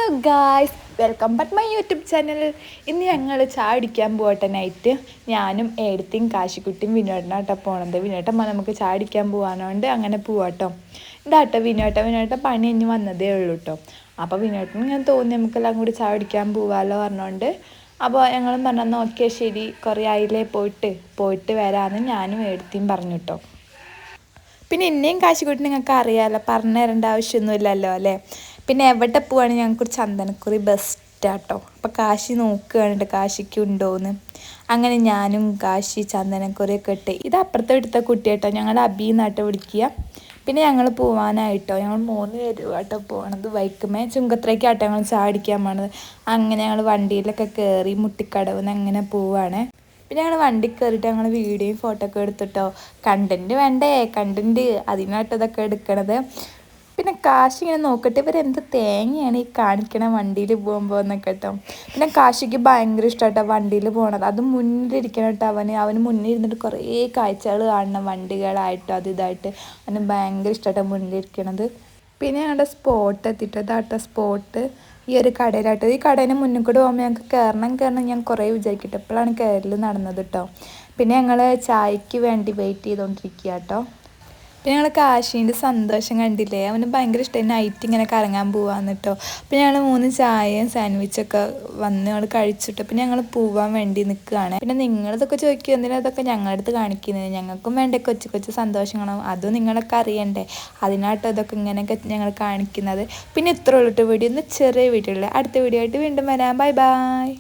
Hello guys, welcome back my YouTube channel. ഇന്ന് ഞങ്ങൾ ചായ അടിക്കാൻ പോകട്ടെ. നൈറ്റ് ഞാനും ഏടത്തിയും കാശിക്കുട്ടിയും വിനോദനാട്ടോ പോണത്. വിനോദം നമുക്ക് ചായ അടിക്കാൻ പോകാനോണ്ട് അങ്ങനെ പോവാട്ടോ. ഇതാട്ടോ വിനോദം പണി കഴിഞ്ഞ് വന്നതേ ഉള്ളൂ കേട്ടോ. അപ്പോൾ വിനോദം ഇങ്ങനെ തോന്നി നമുക്കെല്ലാം കൂടി ചായ അടിക്കാൻ പോവാമല്ലോ പറഞ്ഞുകൊണ്ട് അപ്പോൾ ഞങ്ങളും പറഞ്ഞു ഓക്കെ ശരി, കുറേ ആയില്ലേ പോയിട്ട് വരാമെന്ന് ഞാനും ഏടത്തിയും പറഞ്ഞു കേട്ടോ. പിന്നെ എന്നെയും കാശിക്കുട്ടി നിങ്ങൾക്ക് അറിയാമല്ലോ, പറഞ്ഞു തരേണ്ട ആവശ്യമൊന്നുമില്ലല്ലോ അല്ലേ. പിന്നെ എവിടെ പോവുകയാണെങ്കിൽ ഞങ്ങൾക്ക് ഒരു ചന്ദനക്കുറി ബെസ്റ്റാട്ടോ. അപ്പോൾ കാശി നോക്കുകയാണ് കാശിക്ക് ഉണ്ടോയെന്ന്. അങ്ങനെ ഞാനും കാശി ചന്ദനക്കുറിയൊക്കെ ഇട്ട്. ഇത് അപ്പുറത്തെ എടുത്ത കുട്ടിയാട്ടോ, ഞങ്ങൾ അബീന്നാട്ടോ വിളിക്കുക. പിന്നെ ഞങ്ങൾ പോവാനായിട്ടോ, ഞങ്ങൾ 3 പേര് ആട്ടോ പോകണത്. വൈക്കുമേ ചുങ്കത്രയ്ക്കാട്ടോ ഞങ്ങൾ ചാടിക്കാൻ പോണത്. അങ്ങനെ ഞങ്ങൾ വണ്ടിയിലൊക്കെ കയറി മുട്ടിക്കടവിന്ന് അങ്ങനെ പോവാണ്. പിന്നെ ഞങ്ങൾ വണ്ടി കയറിയിട്ട് ഞങ്ങൾ വീഡിയോയും ഫോട്ടോ ഒക്കെ എടുത്തിട്ടോ. കണ്ടൻറ്റ് വേണ്ടേ, കണ്ടൻറ്റ് അതിനായിട്ട് ഇതൊക്കെ എടുക്കണത്. പിന്നെ കാശി ഇങ്ങനെ നോക്കട്ടെ, ഇവരെന്ത് തേങ്ങയാണ് ഈ കാണിക്കണ വണ്ടിയിൽ പോകുമ്പോൾ എന്നൊക്കെ കേട്ടോ. പിന്നെ കാശിക്ക് ഭയങ്കര ഇഷ്ടമായിട്ടോ വണ്ടിയിൽ പോകണത്. അത് മുന്നിലിരിക്കണം കേട്ടോ. അവന് മുന്നിൽ ഇരുന്നിട്ട് കുറേ കാഴ്ചകൾ കാണണം, വണ്ടികളായിട്ടോ അത് ഇതായിട്ട്. അവന് ഭയങ്കര ഇഷ്ടമായിട്ടോ മുന്നിലിരിക്കണത്. പിന്നെ ഞങ്ങളുടെ സ്പോട്ട് എത്തിയിട്ട് ഇതാട്ടോ സ്പോട്ട് ഈ ഒരു കടയിലാട്ടോ. ഈ കടേൻ്റെ മുന്നിൽ കൂടെ പോകുമ്പോൾ ഞങ്ങൾക്ക് കയറണം ഞാൻ കുറേ വിചാരിക്കട്ടെ. എപ്പോഴാണ് കയറൽ നടന്നത് കേട്ടോ. പിന്നെ ഞങ്ങൾ ചായക്ക് വേണ്ടി വെയിറ്റ് ചെയ്തുകൊണ്ടിരിക്കുക കേട്ടോ. പിന്നെ ഞങ്ങൾ കാശീൻ്റെ സന്തോഷം കണ്ടില്ലേ, അവന് ഭയങ്കര ഇഷ്ടമായി നൈറ്റ് ഇങ്ങനെ കറങ്ങാൻ പോവാന്ന് കേട്ടോ. പിന്നെ ഞങ്ങൾ 3 ചായയും സാൻഡ്വിച്ചൊക്കെ വന്ന് ഞങ്ങൾ കഴിച്ചിട്ട് പിന്നെ ഞങ്ങൾ പോവാൻ വേണ്ടി നിൽക്കുകയാണ്. പിന്നെ നിങ്ങളിതൊക്കെ ചോദിക്കും എന്തിനാ ഇതൊക്കെ ഞങ്ങളുടെ അടുത്ത് കാണിക്കുന്നത്, ഞങ്ങൾക്കും വേണ്ടേ കൊച്ചു സന്തോഷങ്ങളും, അതും നിങ്ങളൊക്കെ അറിയണ്ടേ. അതിനാട്ടോ ഇതൊക്കെ ഇങ്ങനെയൊക്കെ ഞങ്ങൾ കാണിക്കുന്നത്. പിന്നെ ഇത്ര ഉള്ളിട്ട് വീഡിയോ, ഒന്ന് ചെറിയ വീഡിയോ ഉള്ളൂ. അടുത്ത വീഡിയോ ആയിട്ട് വീണ്ടും വരാം. ബൈ.